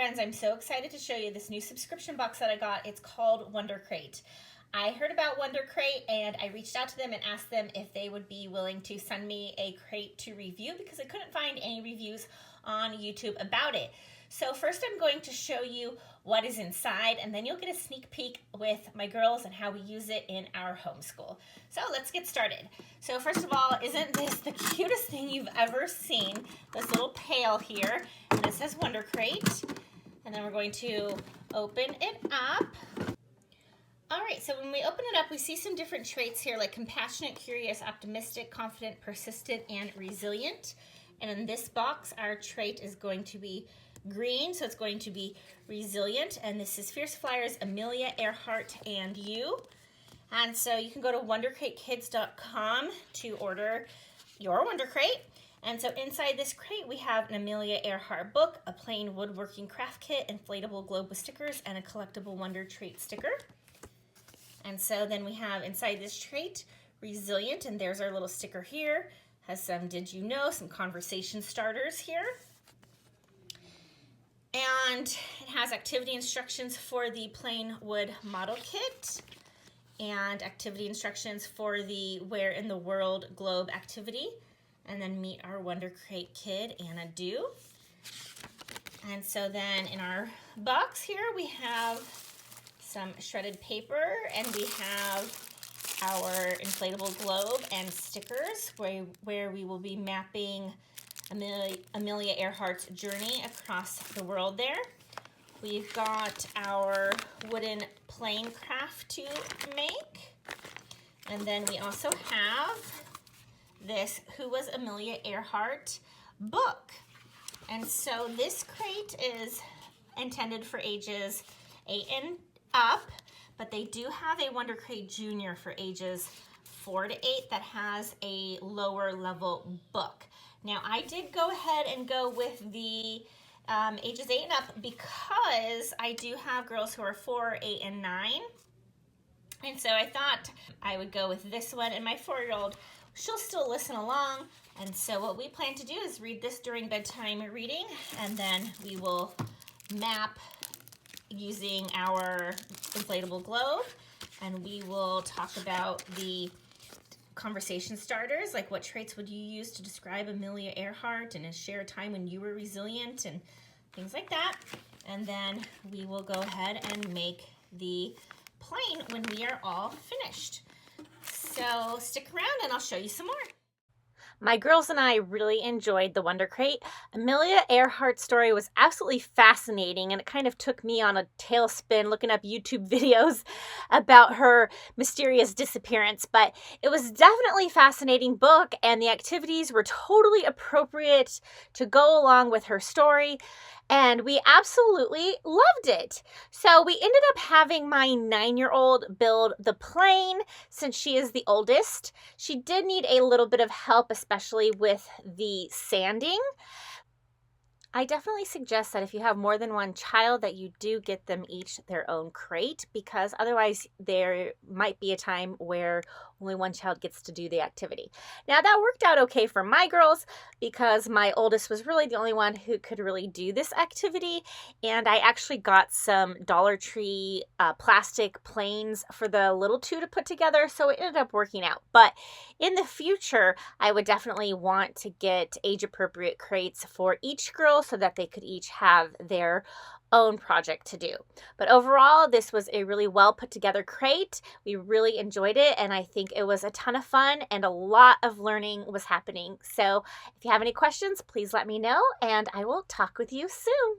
friends, I'm so excited to show you this new subscription box that I got. It's called Wonder Crate. I heard about Wonder Crate and I reached out to them and asked them if they would be willing to send me a crate to review because I couldn't find any reviews on YouTube about it. So first I'm going to show you what is inside, and then you'll get a sneak peek with my girls and how we use it in our homeschool. So let's get started. So first of all, isn't this the cutest thing you've ever seen? This little pail here, and it says Wonder Crate. And then we're going to open it up. All right, so when we open it up, we see some different traits here, like compassionate, curious, optimistic, confident, persistent, and resilient. And in this box, our trait is going to be green, so it's going to be resilient. And this is Fierce Flyers, Amelia, Earhart, and you. And so you can go to wondercratekids.com to order your Wonder Crate. And so inside this crate, we have an Amelia Earhart book, a plain woodworking craft kit, inflatable globe with stickers, and a collectible Wonder Trait sticker. And so then we have inside this trait, resilient, and there's our little sticker here. Has some did you know, some conversation starters here. And it has activity instructions for the plain wood model kit and activity instructions for the Where in the World globe activity. And then meet our Wonder Crate kid, Anna Do. And so then in our box here, we have some shredded paper, and we have our inflatable globe and stickers where we will be mapping Amelia Earhart's journey across the world there. We've got our wooden plane craft to make. And then we also have this Who Was Amelia Earhart book. And so this crate is intended for ages 8 and up, but they do have a Wonder Crate Junior for ages 4 to 8 that has a lower level book. Now I did go ahead and go with the ages 8 and up because I do have girls who are 4, 8, and 9. And so I thought I would go with this one, and my 4-year-old, she'll still listen along. And so what we plan to do is read this during bedtime reading, and then we will map using our inflatable globe, and we will talk about the conversation starters, like what traits would you use to describe Amelia Earhart, and share a time when you were resilient and things like that. And then we will go ahead and make the plane when we are all finished. So stick around and I'll show you some more. My girls and I really enjoyed the Wonder Crate. Amelia Earhart's story was absolutely fascinating, and it kind of took me on a tailspin looking up YouTube videos about her mysterious disappearance. But it was definitely a fascinating book, and the activities were totally appropriate to go along with her story. And we absolutely loved it. So we ended up having my 9-year-old build the plane since she is the oldest. She did need a little bit of help, especially with the sanding. I definitely suggest that if you have more than one child that you do get them each their own crate, because otherwise there might be a time where only one child gets to do the activity. Now that worked out okay for my girls because my oldest was really the only one who could really do this activity, and I actually got some Dollar Tree plastic planes for the little two to put together, so it ended up working out. But in the future, I would definitely want to get age-appropriate crates for each girl so that they could each have their own project to do. But overall, this was a really well put together crate. We really enjoyed it, and I think it was a ton of fun and a lot of learning was happening. So if you have any questions, please let me know, and I will talk with you soon.